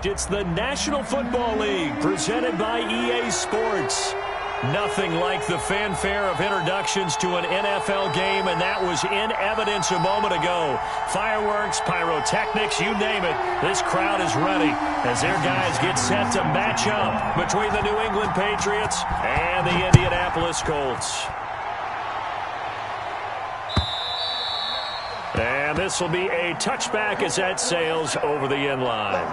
It's the National Football League presented by EA Sports. Nothing like the fanfare of introductions to an NFL game, and that was in evidence a moment ago. Fireworks, pyrotechnics, you name it. This crowd is ready as their guys get set to match up between the New England Patriots and the Indianapolis Colts. And this will be a touchback as that sails over the end line.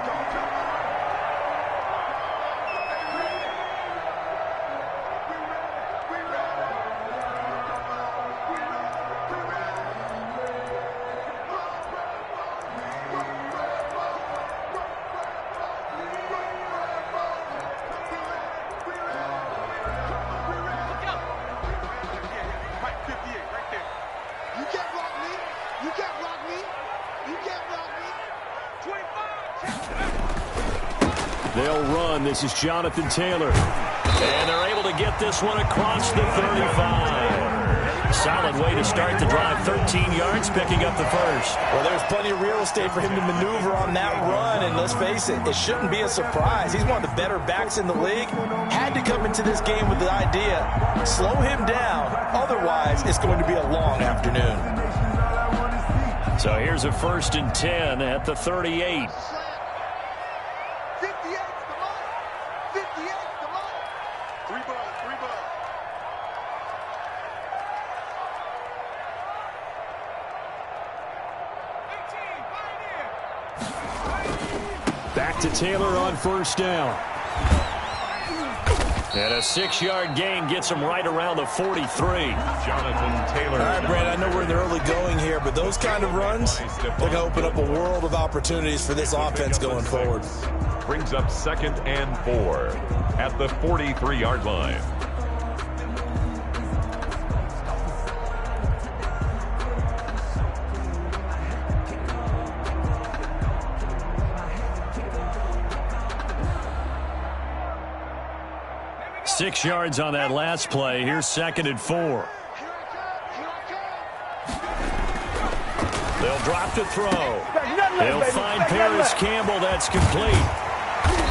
They'll run. This is Jonathan Taylor. And they're able to get this one across the 35. Solid way to start the drive. 13 yards, picking up the first. Well, there's plenty of real estate for him to maneuver on that run. And let's face it, it shouldn't be a surprise. He's one of the better backs in the league. Had to come into this game with the idea, slow him down. Otherwise, it's going to be a long afternoon. So here's a 1st and 10 at the 38. Back to Taylor on 1st down. And a 6-yard gain gets him right around the 43. Jonathan Taylor. All right, Brad, I know we're in the early going here, but those kind of runs, they're going to open up a world of opportunities for this offense going forward. Brings up 2nd and 4 at the 43-yard line. Six yards on that last play. Here's 2nd and 4. They'll drop to throw. They'll find Paris Campbell. That's complete.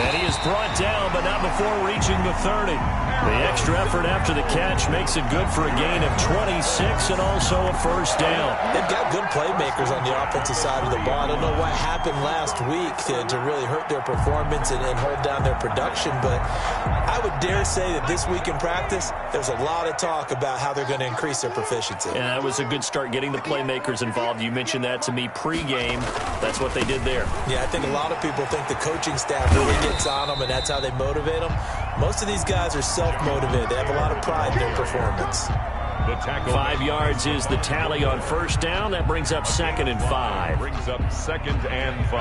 And he is brought down, but not before reaching the 30. The extra effort after the catch makes it good for a gain of 26 and also a 1st down. They've got good playmakers on the offensive side of the ball. I don't know what happened last week to really hurt their performance and hold down their production, but I would dare say that this week in practice, there's a lot of talk about how they're going to increase their proficiency. And that was a good start getting the playmakers involved. You mentioned that to me pregame. That's what they did there. Yeah, I think a lot of people think the coaching staff really gets on them, and that's how they motivate them. Most of these guys are self-motivated. They have a lot of pride in their performance. The tackle. 5 yards is the tally on 1st down. That brings up 2nd and 5. Brings up 2nd and 5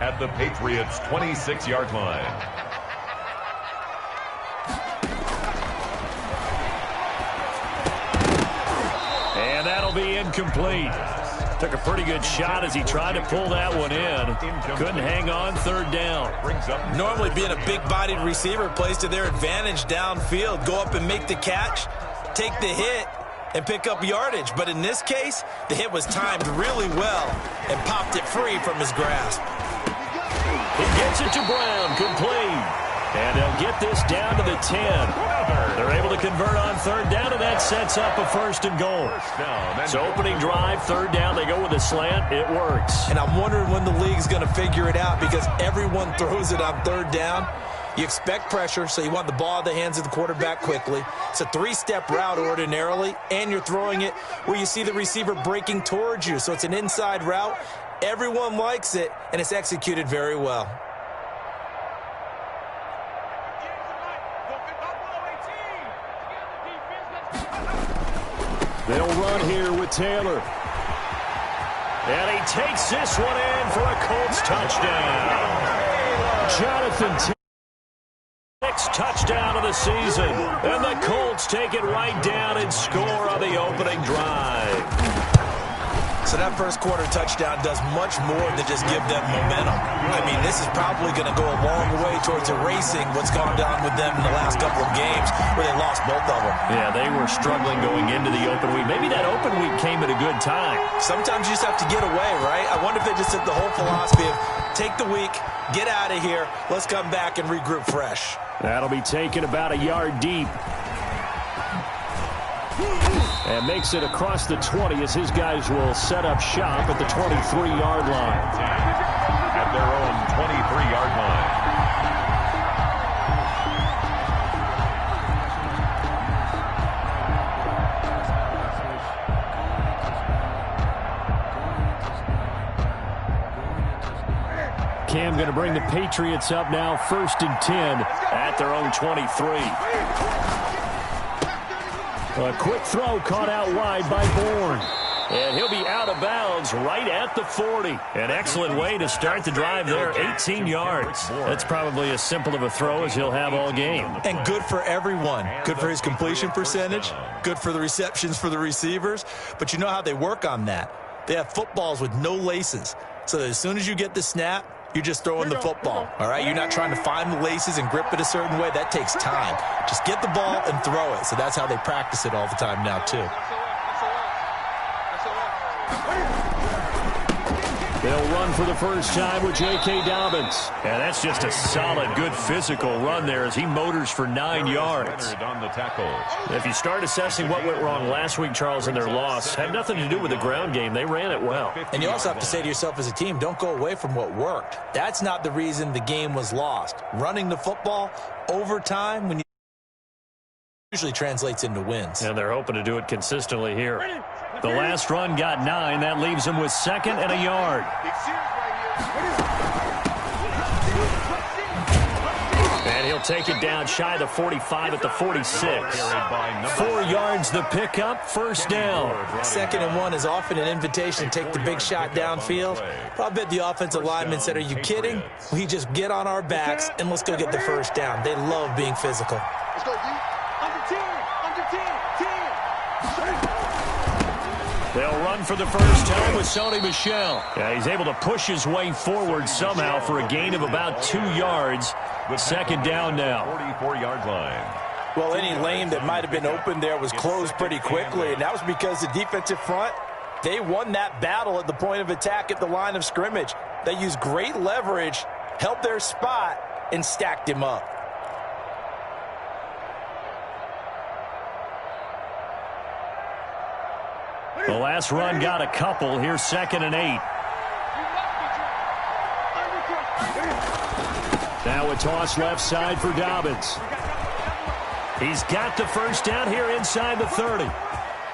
at the Patriots' 26-yard line. And that'll be incomplete. Took a pretty good shot as he tried to pull that one in. Couldn't hang on 3rd down. Normally being a big-bodied receiver plays to their advantage downfield. Go up and make the catch, take the hit, and pick up yardage. But in this case, the hit was timed really well and popped it free from his grasp. He gets it to Brown, complete. And they'll get this down to the 10. They're able to convert on 3rd down, and that sets up a 1st and goal. So opening drive, 3rd down, they go with a slant. It works. And I'm wondering when the league's going to figure it out because everyone throws it on 3rd down. You expect pressure, so you want the ball in the hands of the quarterback quickly. It's a 3-step route ordinarily, and you're throwing it where you see the receiver breaking towards you. So it's an inside route. Everyone likes it, and it's executed very well. They'll run here with Taylor. And he takes this one in for a Colts touchdown. Jonathan Taylor. 6th touchdown of the season. And the Colts take it right down and score on the opening drive. So that first quarter touchdown does much more than just give them momentum. I mean, this is probably going to go a long way towards erasing what's gone down with them in the last couple of games where they lost both of them. Yeah, they were struggling going into the open week. Maybe that open week came at a good time. Sometimes you just have to get away, right? I wonder if they just took the whole philosophy of take the week, get out of here, let's come back and regroup fresh. That'll be taken about a yard deep. And makes it across the 20 as his guys will set up shop at the 23-yard line. At their own 23-yard line. Cam going to bring the Patriots up now, 1st and 10 at their own 23. A quick throw caught out wide by Bourne. And he'll be out of bounds right at the 40. An excellent way to start the drive there, 18 yards. That's probably as simple of a throw as he'll have all game. And good for everyone. Good for his completion percentage. Good for the receptions for the receivers. But you know how they work on that. They have footballs with no laces. So that as soon as you get the snap, you're just throwing the football, all right? You're not trying to find the laces and grip it a certain way. That takes time. Just get the ball and throw it. So that's how they practice it all the time now, too. They'll run for the first time with J.K. Dobbins. And that's just a solid, good physical run there as he motors for 9 yards. On the tackle. If you start assessing what went wrong last week, Charles, in their loss, had nothing to do with the ground game. They ran it well. And you also have to say to yourself as a team, don't go away from what worked. That's not the reason the game was lost. Running the football over time when you usually translates into wins. And they're hoping to do it consistently here. The last run got 9. That leaves them with 2nd and a yard. And he'll take it down shy of the 45 at the 46. 4 yards the pickup, first down. 2nd and 1 is often an invitation to take the big shot downfield. I bet the offensive lineman said, are you kidding? We just get on our backs and let's go get the first down. They love being physical. Let's go, D. Under 10, under 10, 10. They'll run for the first time with Sony Michel. Yeah, he's able to push his way forward somehow for a gain of about 2 yards. 2nd down now. 44-yard line. Well, any lane that might have been open there was closed pretty quickly, and that was because the defensive front, they won that battle at the point of attack at the line of scrimmage. They used great leverage, held their spot, and stacked him up. The last run got a couple. Here's 2nd and 8. Now a toss left side for Dobbins. He's got the first down here inside the 30.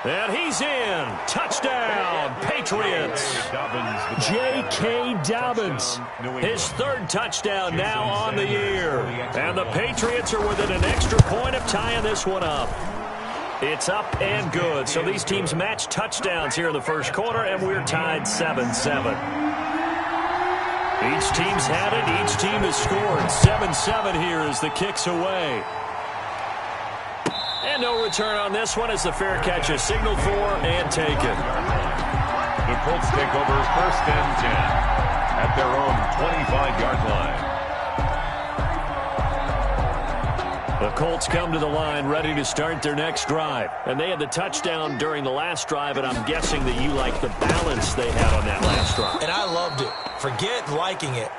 And he's in. Touchdown, Patriots. J.K. Dobbins. His 3rd touchdown now on the year. And the Patriots are within an extra point of tying this one up. It's up and good. So these teams match touchdowns here in the first quarter, and we're tied 7-7. Each team's had it. Each team has scored. 7-7 here as the kick's away. And no return on this one as the fair catch is signaled for and taken. The Colts take over 1st and 10 at their own 25-yard line. The Colts come to the line ready to start their next drive. And they had the touchdown during the last drive, and I'm guessing that you like the balance they had on that last drive. And I loved it. Forget liking it.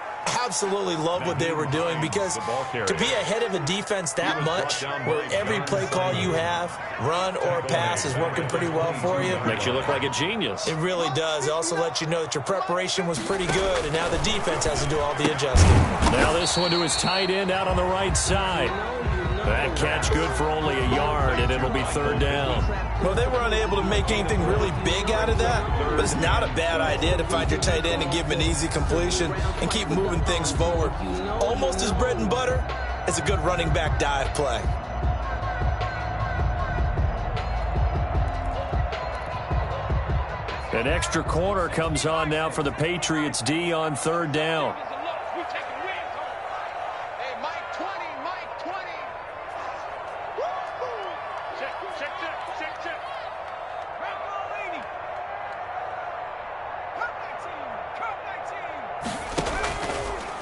Absolutely love what they were doing, because to be ahead of a defense that much, where every play call you have, run or pass, is working pretty well for you. Makes you look like a genius. It really does. It also lets you know that your preparation was pretty good, and now the defense has to do all the adjusting. Now this one to his tight end out on the right side. That catch good for only a yard, and it'll be 3rd down. Well, they were unable to make anything really big out of that, but it's not a bad idea to find your tight end and give him an easy completion and keep moving things forward. Almost as bread and butter as a good running back dive play. An extra corner comes on now for the Patriots D on 3rd down.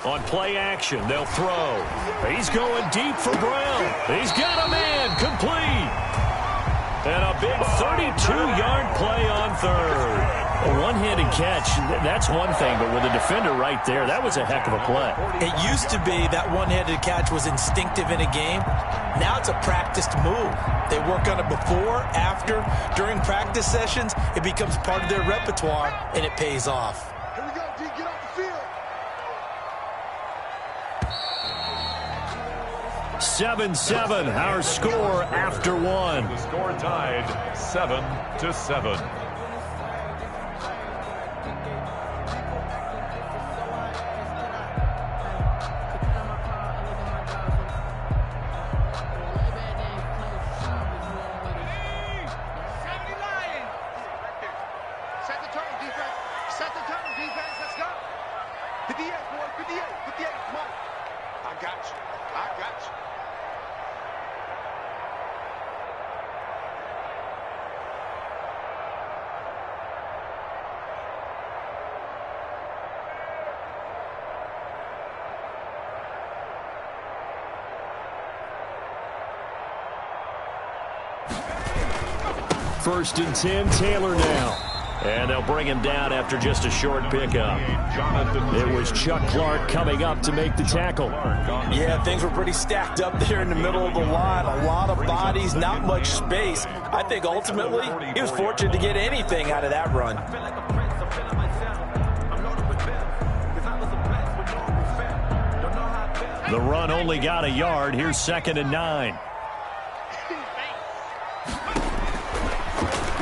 On play action, they'll throw. He's going deep for Brown. He's got a man, complete. And a big 32-yard play on third. A one-handed catch, that's one thing, but with a defender right there, that was a heck of a play. It used to be that one-handed catch was instinctive in a game. Now it's a practiced move. They work on it before, after, during practice sessions. It becomes part of their repertoire, and it pays off. Here we go, D. Get off the field. 7-7, our score after one. The score tied 7-7. Set the turn, defense. Set the turn, defense. Let's go. 58, boy. 58. 58. Come on. I got you. I got you. First and 10, Taylor now. And they'll bring him down after just a short pickup. It was Chuck Clark coming up to make the tackle. Yeah, things were pretty stacked up there in the middle of the line. A lot of bodies, not much space. I think ultimately he was fortunate to get anything out of that run. The run only got a yard. Here's 2nd and 9.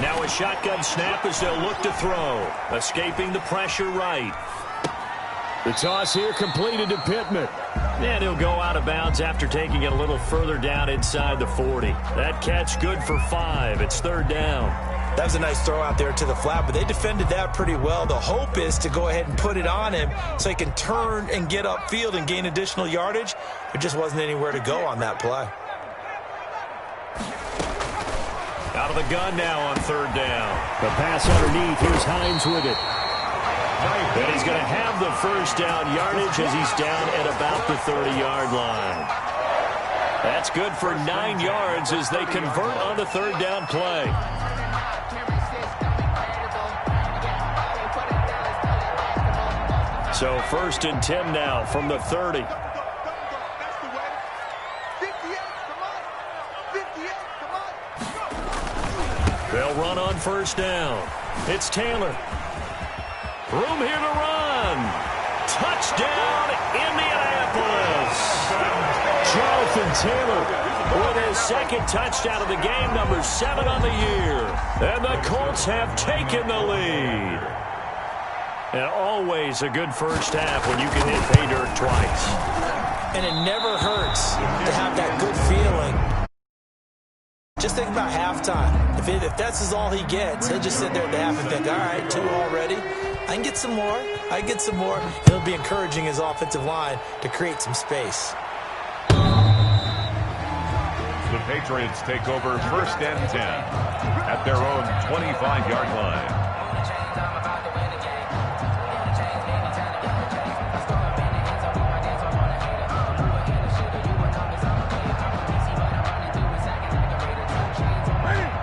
Now a shotgun snap as they'll look to throw. Escaping the pressure right. The toss here completed to Pittman. And he'll go out of bounds after taking it a little further down inside the 40. That catch good for 5. It's 3rd down. That was a nice throw out there to the flat, but they defended that pretty well. The hope is to go ahead and put it on him so he can turn and get upfield and gain additional yardage. There just wasn't anywhere to go on that play. Out of the gun now on 3rd down. The pass underneath. Here's Hines with it. And he's going to have the first down yardage as he's down at about the 30-yard line. That's good for 9 yards as they convert on the 3rd down play. So 1st and 10 now from the 30. They'll run on 1st down. It's Taylor. Room here to run. Touchdown, Indianapolis. Jonathan Taylor with his 2nd touchdown of the game, number 7 on the year. And the Colts have taken the lead. And always a good first half when you can hit pay dirt twice. And it never hurts to have that good feeling. Just think about halftime. If that's all he gets, he'll just sit there at the half and think, all right, 2 already. I can get some more. I can get some more. And it'll be encouraging his offensive line to create some space. The Patriots take over 1st and 10 at their own 25-yard line.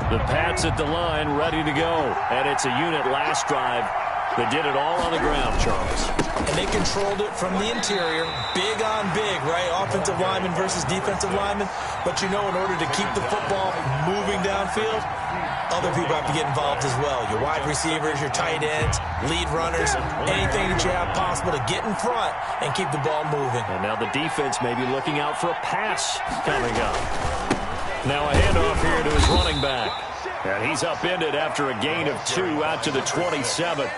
The Pats at the line, ready to go. And it's a unit last drive that did it all on the ground, Charles. And they controlled it from the interior. Big on big, right? Offensive lineman versus defensive lineman. But you know, in order to keep the football moving downfield, other people have to get involved as well. Your wide receivers, your tight ends, lead runners, anything that you have possible to get in front and keep the ball moving. And now the defense may be looking out for a pass coming up. Now a handoff here to his running back. And he's upended after a gain of 2 out to the 27.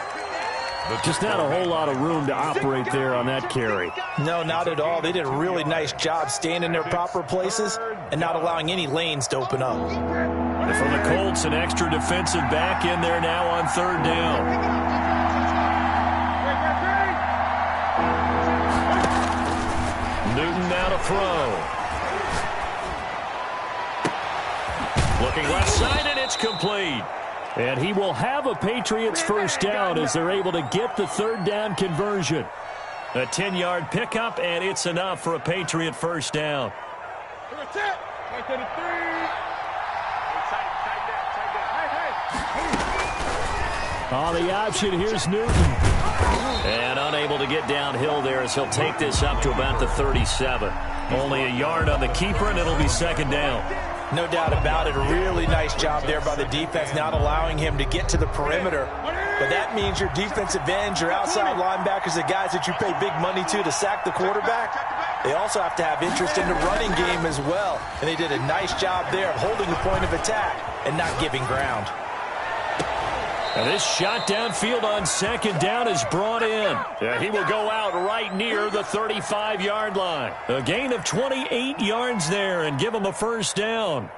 Just not a whole lot of room to operate there on that carry. No, not at all. They did a really nice job staying in their proper places and not allowing any lanes to open up. And for the Colts, an extra defensive back in there now on 3rd down. Newton now to throw. Looking left side, and it's complete. And he will have a Patriots first down as they're able to get the 3rd down conversion. A 10-yard pickup, and it's enough for a Patriot first down. On the option, here's Newton. And unable to get downhill there as he'll take this up to about the 37. Only a yard on the keeper, and it'll be second down. No doubt about it. A really nice job there by the defense, not allowing him to get to the perimeter. But that means your defensive ends, your outside linebackers, the guys that you pay big money to sack the quarterback, they also have to have interest in the running game as well. And they did a nice job there of holding the point of attack and not giving ground. And this shot downfield on second down is brought in. He will go out right near the 35-yard line. A gain of 28 yards there and give him a first down.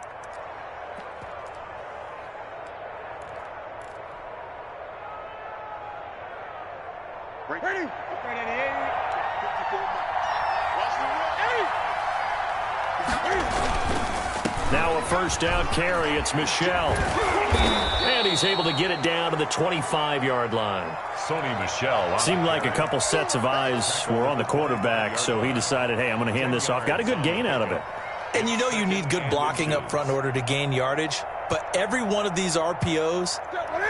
Ready? Now a first down carry. It's Michel. And he's able to get it down to the 25-yard line. Sony Michel. Seemed like a couple sets of eyes were on the quarterback, so he decided, hey, I'm going to hand this off. Got a good gain out of it. And you know you need good blocking up front in order to gain yardage. But every one of these RPOs,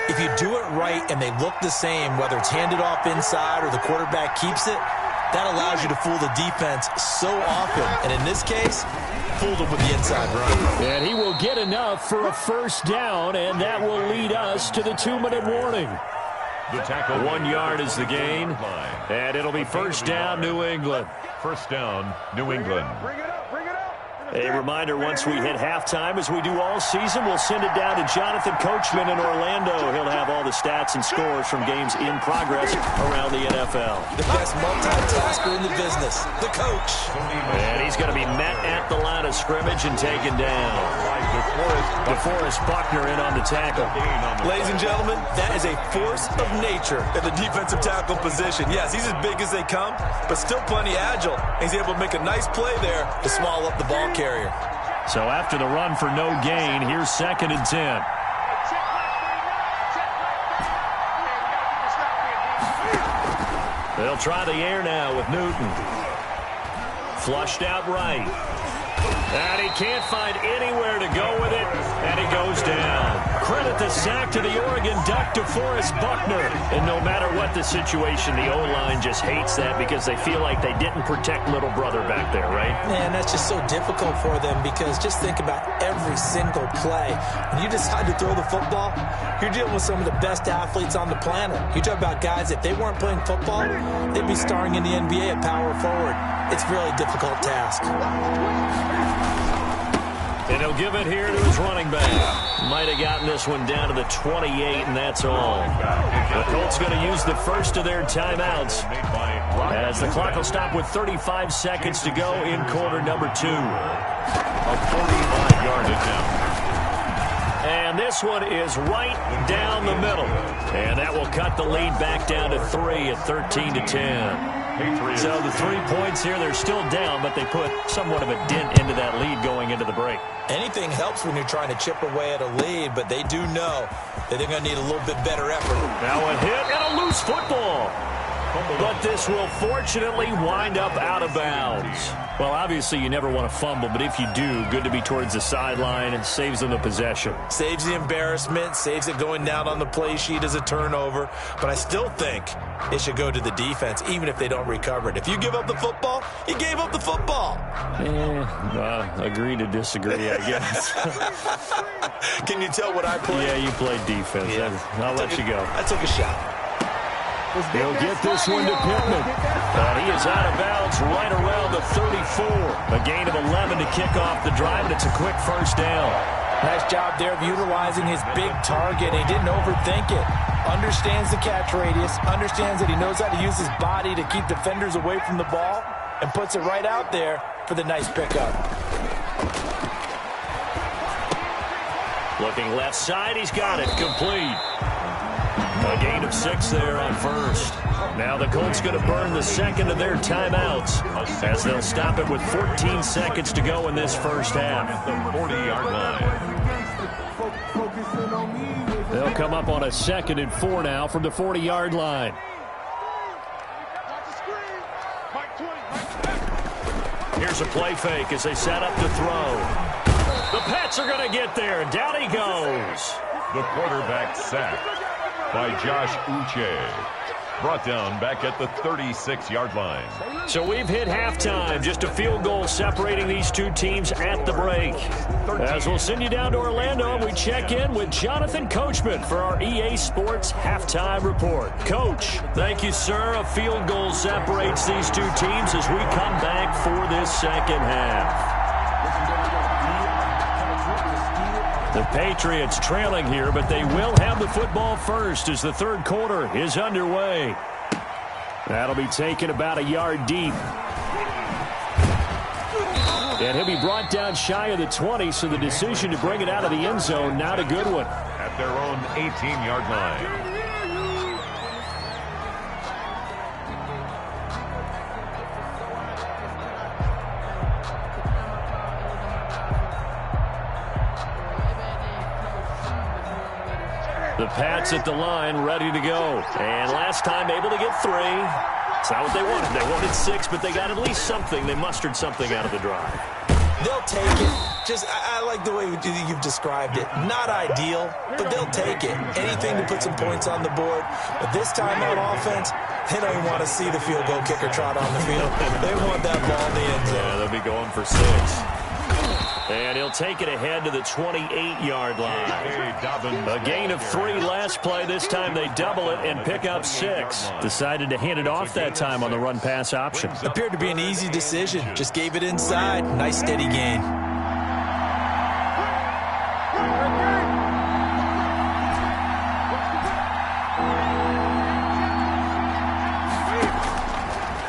if you do it right and they look the same, whether it's handed off inside or the quarterback keeps it, that allows you to fool the defense so often. And in this case, fooled them with the inside run. And he will get enough for a first down, and that will lead us to the 2-minute warning. The tackle. 1 yard is the gain, and it'll be first down, New England. First down, New England. Bring it up, bring it up. A reminder, once we hit halftime, as we do all season, we'll send it down to Jonathan Coachman in Orlando. He'll have all the stats and scores from games in progress around the NFL. The best multitasker in the business, the coach. And he's going to be met at the line of scrimmage and taken down. DeForest Buckner in on the tackle. Ladies and gentlemen, that is a force of nature at the defensive tackle position. Yes, he's as big as they come, but still plenty agile. He's able to make a nice play there to swallow up the ball carrier. So after the run for no gain, here's 2nd and 10. They'll try the air now with Newton. Flushed out right. And he can't find anywhere to go with it, and he goes down. Credit the sack to the Oregon Duck, DeForest Buckner. And no matter what the situation, the O-line just hates that because they feel like they didn't protect little brother back there, right? Man, that's just so difficult for them because just think about every single play. When you decide to throw the football, you're dealing with some of the best athletes on the planet. You talk about guys, if they weren't playing football, they'd be starring in the NBA at power forward. It's a really difficult task. And he'll give it here to his running back. Might have gotten this one down to the 28, and that's all. The Colts going to use the first of their timeouts as the clock will stop with 35 seconds to go in quarter number 2. A 45-yard attempt. And this one is right down the middle. And that will cut the lead back down to 3 at 13-10. So the 3 points here, they're still down, but they put somewhat of a dent into that lead going into the break. Anything helps when you're trying to chip away at a lead, but they do know that they're going to need a little bit better effort. Now a hit and a loose football. But this will fortunately wind up out of bounds. Well, obviously you never want to fumble, but if you do, good to be towards the sideline and saves them the possession. Saves the embarrassment, saves it going down on the play sheet as a turnover. But I still think it should go to the defense, even if they don't recover it. If you give up the football, you gave up the football. Agree to disagree, I guess. Can you tell what I played? Yeah, you played defense. Yeah. I'll let you go. I took a shot. He'll get this one to Pittman. But he is out of bounds right around the 34. A gain of 11 to kick off the drive, and it's a quick first down. Nice job there of utilizing his big target. He didn't overthink it. Understands the catch radius. Understands that he knows how to use his body to keep defenders away from the ball. And puts it right out there for the nice pickup. Looking left side, he's got it. Complete. A gain of 6 there on first. Now the Colts going to burn the second of their timeouts as they'll stop it with 14 seconds to go in this first half. The 40-yard line. They'll come up on a 2nd and 4 now from the 40-yard line. Here's a play fake as they set up to throw. The Pats are going to get there. Down he goes. The quarterback sacked by Josh Uche. Brought down back at the 36-yard line. So we've hit halftime. Just a field goal separating these two teams at the break. As we'll send you down to Orlando, we check in with Jonathan Coachman for our EA Sports Halftime Report. Coach, thank you, sir. A field goal separates these two teams as we come back for this second half. The Patriots trailing here, but they will have the football first as the third quarter is underway. That'll be taken about a yard deep. And he'll be brought down shy of the 20, so the decision to bring it out of the end zone, not a good one. At their own 18-yard line. The Pats at the line, ready to go. And last time able to get 3. It's not what they wanted. They wanted 6, but they got at least something. They mustered something out of the drive. They'll take it. I like the way you've described it. Not ideal, but they'll take it. Anything to put some points on the board. But this time on offense, they don't even want to see the field goal kicker trot on the field. They want that ball in the end zone. Yeah, they'll be going for 6. And he'll take it ahead to the 28-yard line. A gain of 3 last play. This time they double it and pick up 6. Decided to hand it off that time on the run-pass option. Appeared to be an easy decision. Just gave it inside. Nice steady gain.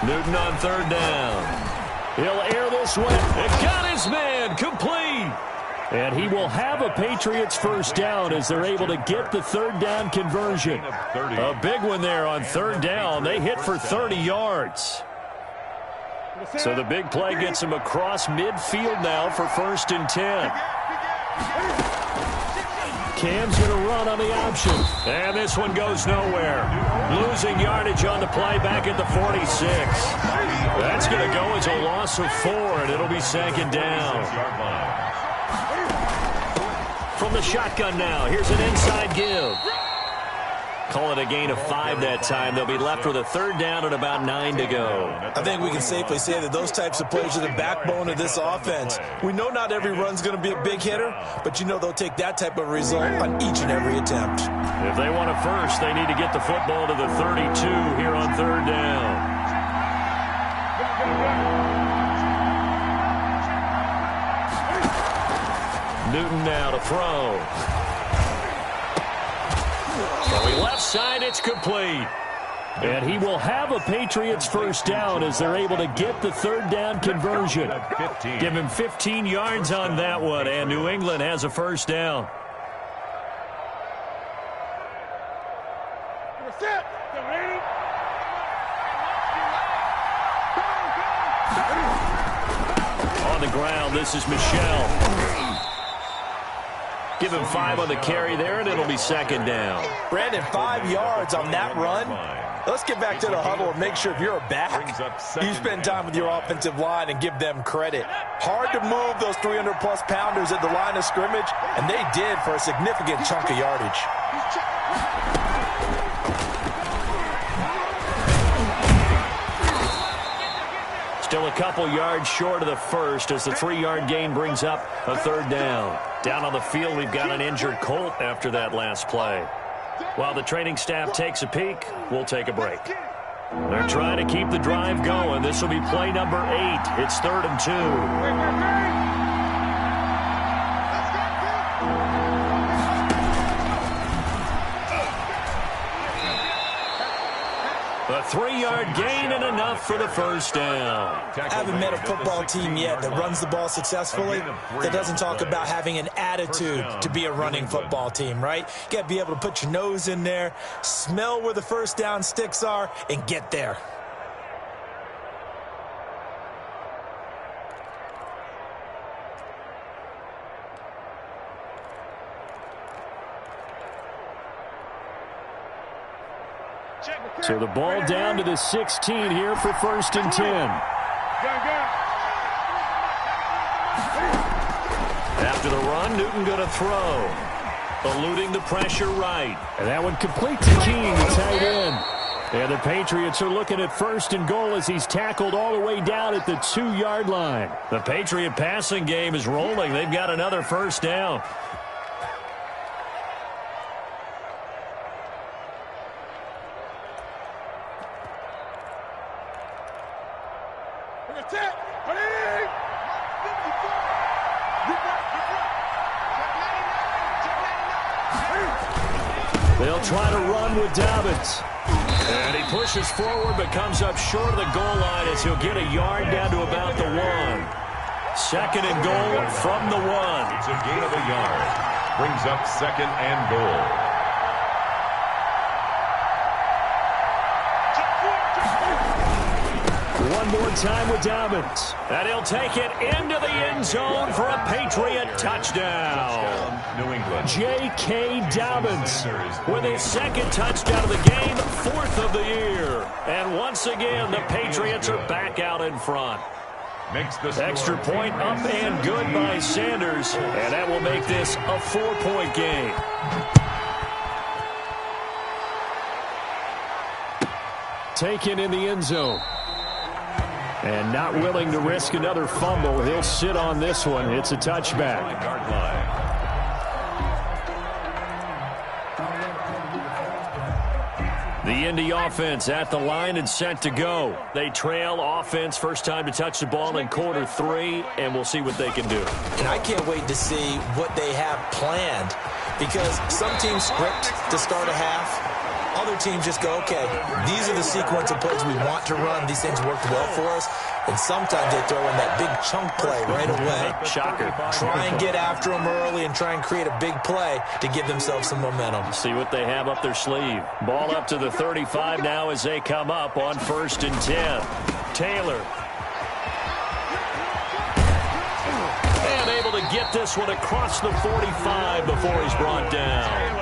Newton on third down. He'll air this one. It got his man complete. And he will have a Patriots first down as they're able to get the third down conversion. A big one there on third down. They hit for 30 yards. So the big play gets him across midfield now for 1st and 10. Cam's going to run on the option. And this one goes nowhere. Losing yardage on the play back at the 46. That's going to go as a loss of 4, and it'll be 2nd down. From the shotgun now, here's an inside give. Call it a gain of 5 that time. They'll be left with a third down and about 9 to go. I think we can safely say that those types of plays are the backbone of this offense. We know not every run's going to be a big hitter, but you know they'll take that type of result on each and every attempt. If they want it first, they need to get the football to the 32 here on third down. Newton now to throw. From the left side, it's complete. And he will have a Patriots first down as they're able to get the third down conversion. Give him 15 yards on that one, and New England has a first down. On the ground, this is Michel. Give him 5 on the carry there, and it'll be 2nd down. Brandon, 5 yards on that run. Let's get back to the huddle and make sure if you're a back, you spend time with your offensive line and give them credit. Hard to move those 300-plus pounders at the line of scrimmage, and they did for a significant chunk of yardage. Still a couple yards short of the first as the 3-yard gain brings up a third down. Down on the field, we've got an injured Colt after that last play. While the training staff takes a peek, we'll take a break. They're trying to keep the drive going. This will be play number 8. It's 3rd and 2. A 3-yard gain and enough for the first down. I haven't met a football team yet that runs the ball successfully that doesn't talk about having an attitude to be a running football team, right? You got to be able to put your nose in there, smell where the first down sticks are, and get there. So the ball down to the 16 here for 1st and 10. After the run, Newton going to throw. Eluding the pressure right. And that one complete to King, the tight end. And the Patriots are looking at 1st and goal as he's tackled all the way down at the 2-yard line. The Patriot passing game is rolling. They've got another 1st down. They'll try to run with Dobbins. And he pushes forward but comes up short of the goal line as he'll get a yard down to about the 1. 2nd and goal from the 1. It's a gain of a yard. Brings up 2nd and goal. One more time with Dobbins. And he'll take it into the end zone for a Patriot touchdown. New England. J.K. Dobbins with his 2nd touchdown of the game, 4th of the year. And once again, the Patriots are back out in front. Makes the extra point up and good by Sanders. And that will make this a 4-point game. Taken in the end zone. And not willing to risk another fumble. He'll sit on this one. It's a touchback. The Indy offense at the line and set to go. They trail offense, first time to touch the ball in quarter 3, and we'll see what they can do. And I can't wait to see what they have planned, because some teams script to start a half. Other teams just go, okay, these are the sequence of plays we want to run. These things worked well for us. And sometimes they throw in that big chunk play right away. Shocker. Try and get after them early and try and create a big play to give themselves some momentum. See what they have up their sleeve. Ball up to the 35 now as they come up on 1st and 10. Taylor. And able to get this one across the 45 before he's brought down.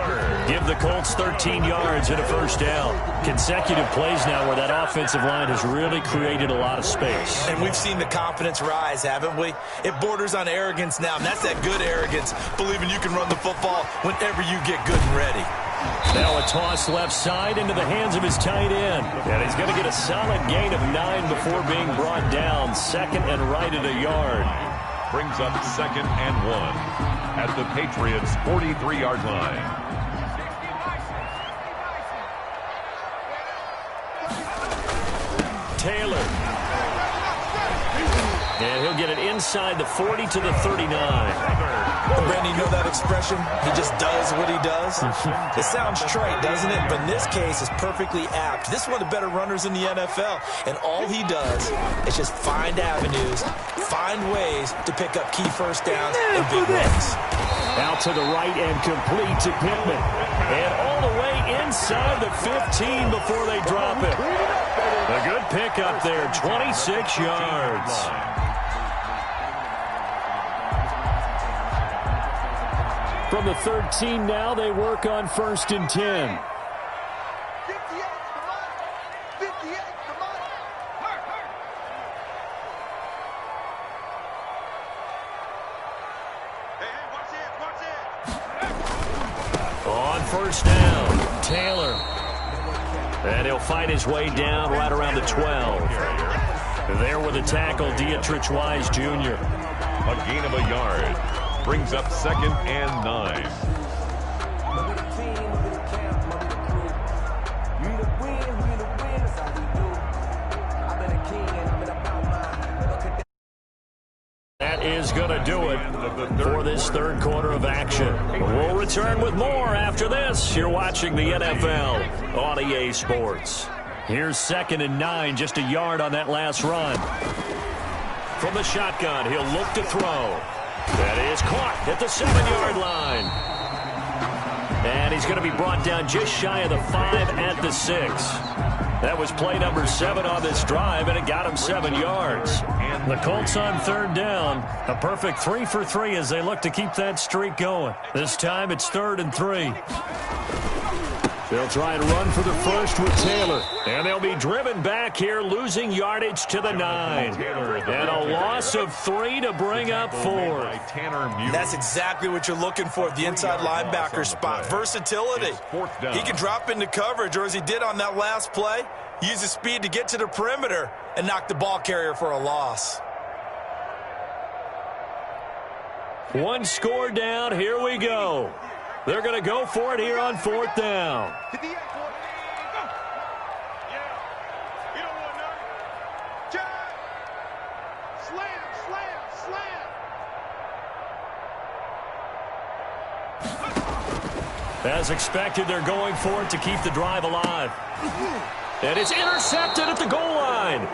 Give the Colts 13 yards and a 1st down. Consecutive plays now where that offensive line has really created a lot of space. And we've seen the confidence rise, haven't we? It borders on arrogance now, and that's that good arrogance, believing you can run the football whenever you get good and ready. Now a toss left side into the hands of his tight end. And he's going to get a solid gain of 9 before being brought down. 2nd and right at a yard. Brings up 2nd and 1 at the Patriots' 43-yard line. Taylor. And he'll get it inside the 40 to the 39. Brandon, you know that expression? He just does what he does. It sounds trite, doesn't it? But in this case, it's perfectly apt. This is one of the better runners in the NFL. And all he does is just find avenues, find ways to pick up key 1st downs and big runs. Out to the right and complete to Pittman. And all the way inside the 15 before they drop it. A good pick up there, 26 yards. From the 13 now, they work on 1st and 10. 58, come on. Hey, watch it. On 1st down, Taylor. And he'll fight his way down right around the 12. There with the tackle, Dietrich Wise Jr. A gain of a yard. Brings up 2nd and 9. That is going to do it for this 3rd quarter of action. We'll return with more after this. You're watching the NFL on EA Sports. Here's 2nd and 9, just a yard on that last run. From the shotgun, he'll look to throw. That is caught at the 7-yard line. And he's going to be brought down just shy of the 5 at the 6. That was play number 7 on this drive, and it got him 7 yards. The Colts on 3rd down. A perfect 3 for 3 as they look to keep that streak going. This time it's 3rd and 3. They'll try and run for the first with Taylor. And they'll be driven back here, losing yardage to the 9. And a loss of 3 to bring up 4. That's exactly what you're looking for at the inside linebacker spot. Versatility. He can drop into coverage, or as he did on that last play, use his speed to get to the perimeter and knock the ball carrier for a loss. One score down. Here we go. They're going to go for it here on 4th down. As expected, they're going for it to keep the drive alive. And it's intercepted at the goal line.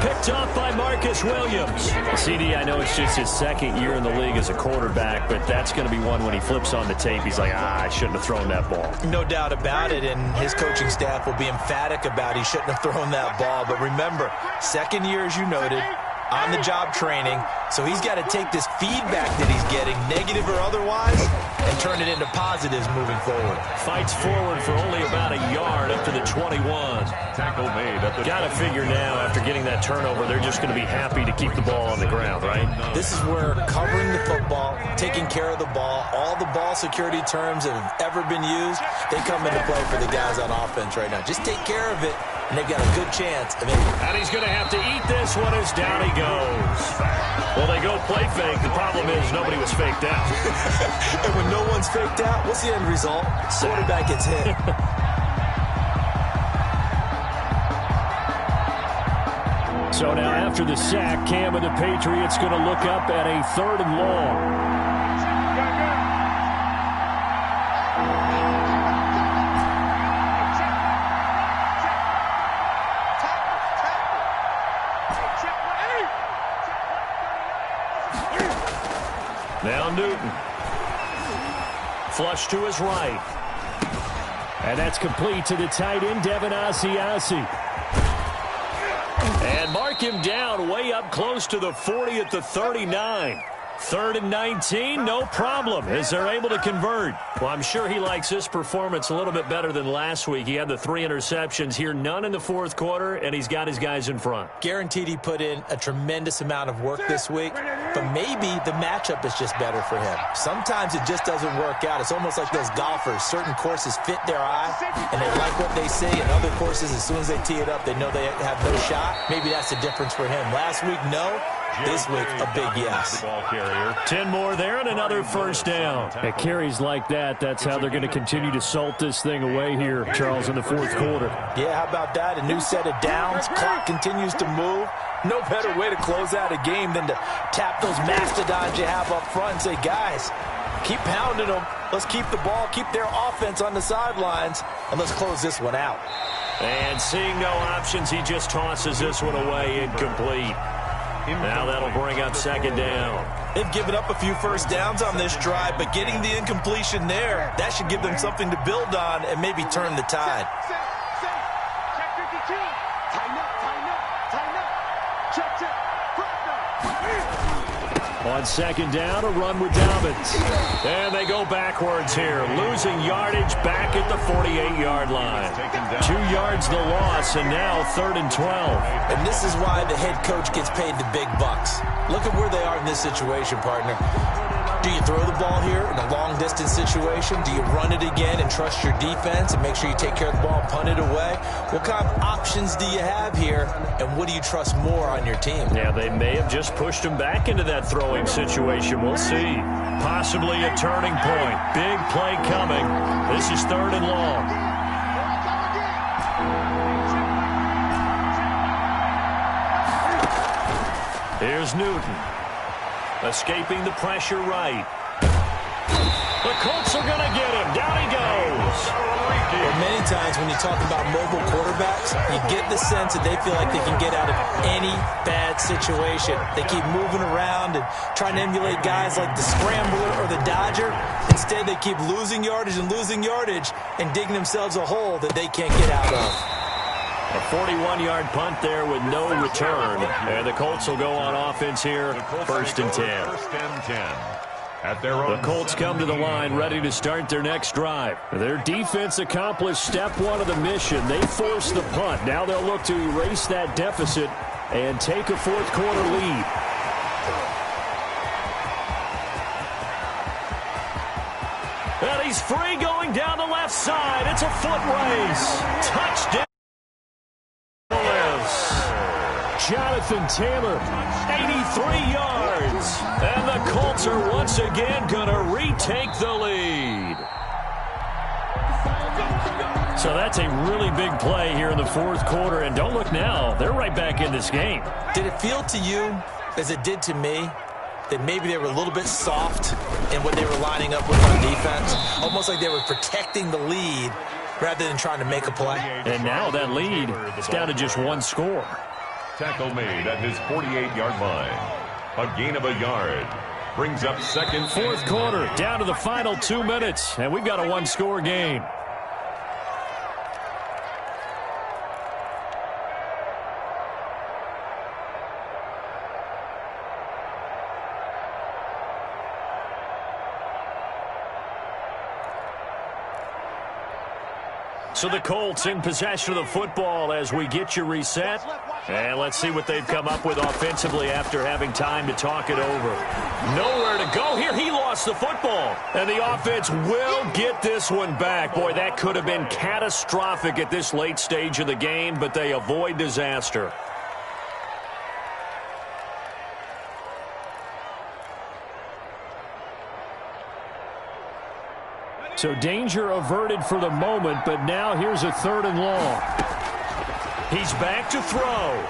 Picked off by Marcus Williams. CD, I know it's just his 2nd year in the league as a quarterback, but that's going to be one when he flips on the tape. He's like, I shouldn't have thrown that ball. No doubt about it, and his coaching staff will be emphatic about he shouldn't have thrown that ball. But remember, 2nd year, as you noted, on-the-job training, so he's got to take this feedback that he's getting, negative or otherwise, and turn it into positives moving forward. Fights forward for only about a yard up to the 21. Tackle made at the Got to figure now, after getting that turnover, they're just going to be happy to keep the ball on the ground, right? This is where covering the football, taking care of the ball, all the ball security terms that have ever been used, they come into play for the guys on offense right now. Just take care of it, and they've got a good chance. And he's going to have to eat this one as down he goes. Well, they go play fake. The problem is nobody was faked out. And when no one's faked out, what's the end result? Quarterback gets hit. So now after the sack, Cam and the Patriots going to look up at a 3rd and long. Now Newton. Flush to his right. And that's complete to the tight end, Devin Asiasi. And mark him down way up close to the 40 at the 39. 3rd and 19, no problem, as they're able to convert. Well, I'm sure he likes this performance a little bit better than last week. He had the 3 interceptions here, none in the 4th quarter, and he's got his guys in front. Guaranteed he put in a tremendous amount of work this week, but maybe the matchup is just better for him. Sometimes it just doesn't work out. It's almost like those golfers. Certain courses fit their eye, and they like what they see, and other courses, as soon as they tee it up, they know they have no shot. Maybe that's the difference for him. Last week, no. This week, a big yes. 10 more there and another 1st down. At carries like that, that's how they're going to continue to salt this thing away here, Charles, in the 4th quarter. Yeah, how about that? A new set of downs. Clock continues to move. No better way to close out a game than to tap those mastodons you have up front and say, guys, keep pounding them. Let's keep the ball, keep their offense on the sidelines, and let's close this one out. And seeing no options, he just tosses this one away incomplete. Now that'll bring up 2nd down. They've given up a few 1st downs on this drive, but getting the incompletion there, that should give them something to build on and maybe turn the tide. On 2nd down, a run with Dobbins. And they go backwards here, losing yardage back at the 48-yard line. 2 yards the loss, and now 3rd and 12. And this is why the head coach gets paid the big bucks. Look at where they are in this situation, partner. Do you throw the ball here in a long-distance situation? Do you run it again and trust your defense and make sure you take care of the ball and punt it away? What kind of options do you have here, and what do you trust more on your team? Yeah, they may have just pushed him back into that throwing situation. We'll see. Possibly a turning point. Big play coming. This is 3rd and long. Here's Newton. Escaping the pressure right. The Colts are going to get him. Down he goes. Well, many times when you talk about mobile quarterbacks, you get the sense that they feel like they can get out of any bad situation. They keep moving around and trying to emulate guys like the Scrambler or the Dodger. Instead, they keep losing yardage and digging themselves a hole that they can't get out of. A 41-yard punt there with no return. And the Colts will go on offense here, 1st and 10. 1st and 10. at their own. The Colts come to the line ready to start their next drive. Their defense accomplished step one of the mission. They forced the punt. Now they'll look to erase that deficit and take a fourth quarter lead. And he's free going down the left side. It's a foot race. Touchdown. Jonathan Taylor, 83 yards. And the Colts are once again going to retake the lead. So that's a really big play here in the fourth quarter. And don't look now, they're right back in this game. Did it feel to you, as it did to me, that maybe they were a little bit soft in what they were lining up with on defense? Almost like they were protecting the lead rather than trying to make a play. And now that lead is down to just one score. Tackle made at his 48-yard line. A gain of a yard. Brings up second. Fourth quarter, down to the final 2 minutes. And we've got a one-score game. So the Colts in possession of the football as we get you reset. And let's see what they've come up with offensively after having time to talk it over. Nowhere to go here. He lost the football. And the offense will get this one back. Boy, that could have been catastrophic at this late stage of the game, but they avoid disaster. So danger averted for the moment, but now here's a 3rd and long. He's back to throw.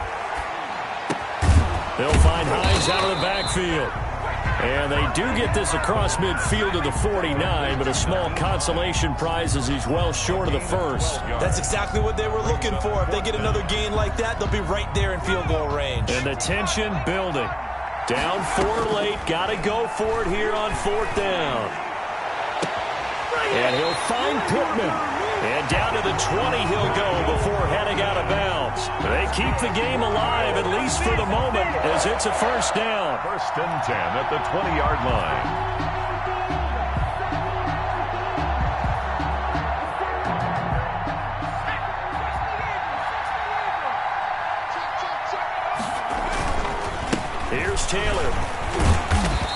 They'll find Hines out of the backfield. And they do get this across midfield to the 49, but a small consolation prize as he's well short of the first. That's exactly what they were looking for. If they get another gain like that, they'll be right there in field goal range. And the tension building. Down 4 late, got to go for it here on 4th down. And he'll find Pittman. And down to the 20 he'll go before heading out of bounds. They keep the game alive, at least for the moment, as it's a first down. 1st and 10 at the 20-yard line. Here's Taylor.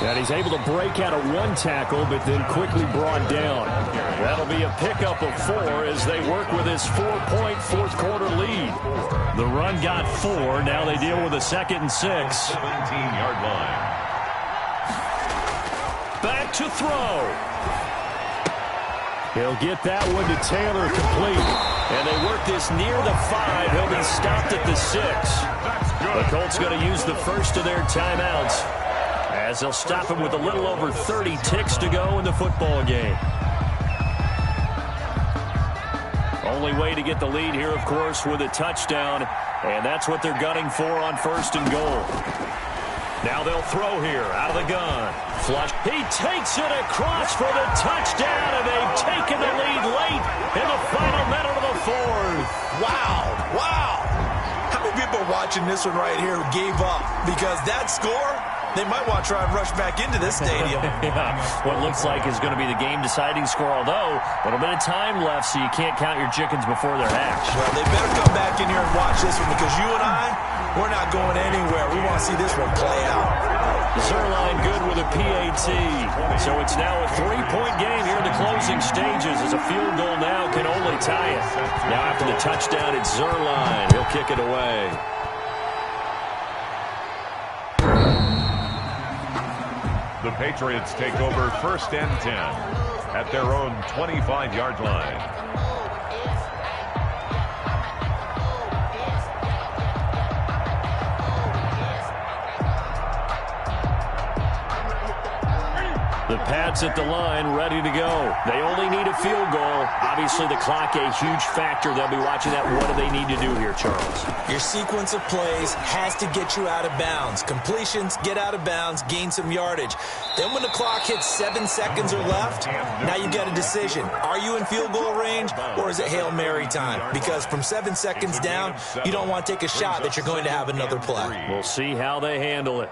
And he's able to break out of 1 tackle, but then quickly brought down. That'll be a pickup of 4 as they work with his 4-point fourth quarter lead. The run got 4. Now they deal with a 2nd and 6. 17-yard line. Back to throw. He'll get that one to Taylor complete. And they work this near the 5. He'll be stopped at the 6. The Colts going to use the first of their timeouts, as they'll stop him with a little over 30 ticks to go in the football game. Only way to get the lead here, of course, with a touchdown, and that's what they're gunning for on 1st and goal. Now they'll throw here out of the gun. Flush. He takes it across for the touchdown, and they've taken the lead late in the final minute of the 4th. Wow. Wow. How many people watching this one right here gave up? Because that score, they might want to try and rush back into this stadium. Yeah, what looks like is going to be the game-deciding score, although a little bit of time left, so you can't count your chickens before they're hatched. Well, they better come back in here and watch this one, because you and I, we're not going anywhere. We want to see this one play out. Zerline good with a PAT. So it's now a 3-point game here in the closing stages, as a field goal now can only tie it. Now after the touchdown, it's Zerline. He'll kick it away. The Patriots take over 1st and 10 at their own 25-yard line. The Pats at the line, ready to go. They only need a field goal. Obviously, the clock a huge factor. They'll be watching that. What do they need to do here, Charles? Your sequence of plays has to get you out of bounds. Completions, get out of bounds, gain some yardage. Then when the clock hits 7 seconds or left, now you've got a decision. Are you in field goal range, or is it Hail Mary time? Because from 7 seconds down, you don't want to take a shot that you're going to have another play. We'll see how they handle it.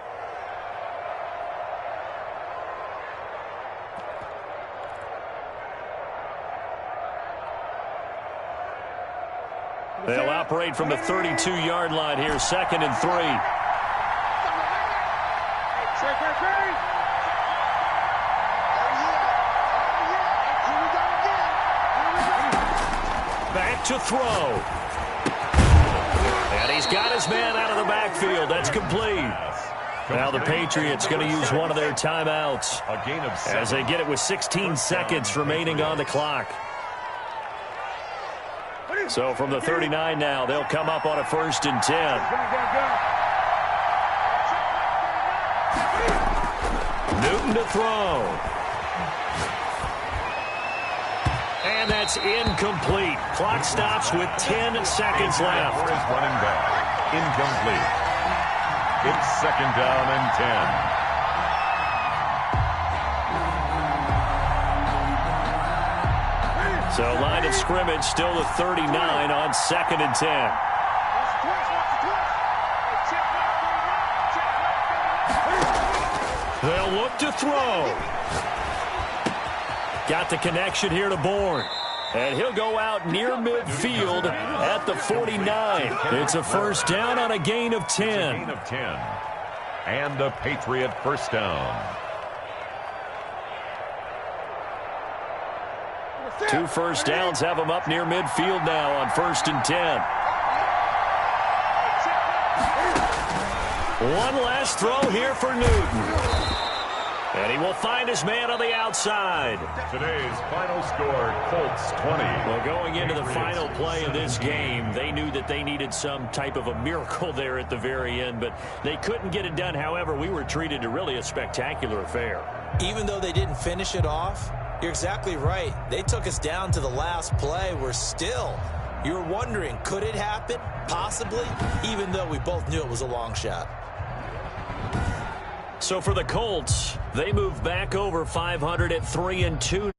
operate from the 32-yard line here, 2nd and 3. Back to throw. And he's got his man out of the backfield. That's complete. Now the Patriots going to use one of their timeouts as they get it with 16 seconds remaining on the clock. So from the 39 now, they'll come up on a 1st and 10. Newton to throw. And that's incomplete. Clock stops with 10 seconds left. For his running back. Incomplete. It's 2nd down and 10. So line of scrimmage still the 39 on 2nd and 10. They'll look to throw. Got the connection here to Bourne. And he'll go out near midfield at the 49. It's a 1st down on a gain of 10. It's a gain of 10. And a Patriot 1st down. 2 first downs have him up near midfield now on 1st and 10. One last throw here for Newton. And he will find his man on the outside. Today's final score, Colts 20. Well, going into the final play of this game, they knew that they needed some type of a miracle there at the very end, but they couldn't get it done. However, we were treated to really a spectacular affair. Even though they didn't finish it off, you're exactly right. They took us down to the last play. You're wondering, could it happen? Possibly, even though we both knew it was a long shot. So for the Colts, they move back over 500 at 3-2.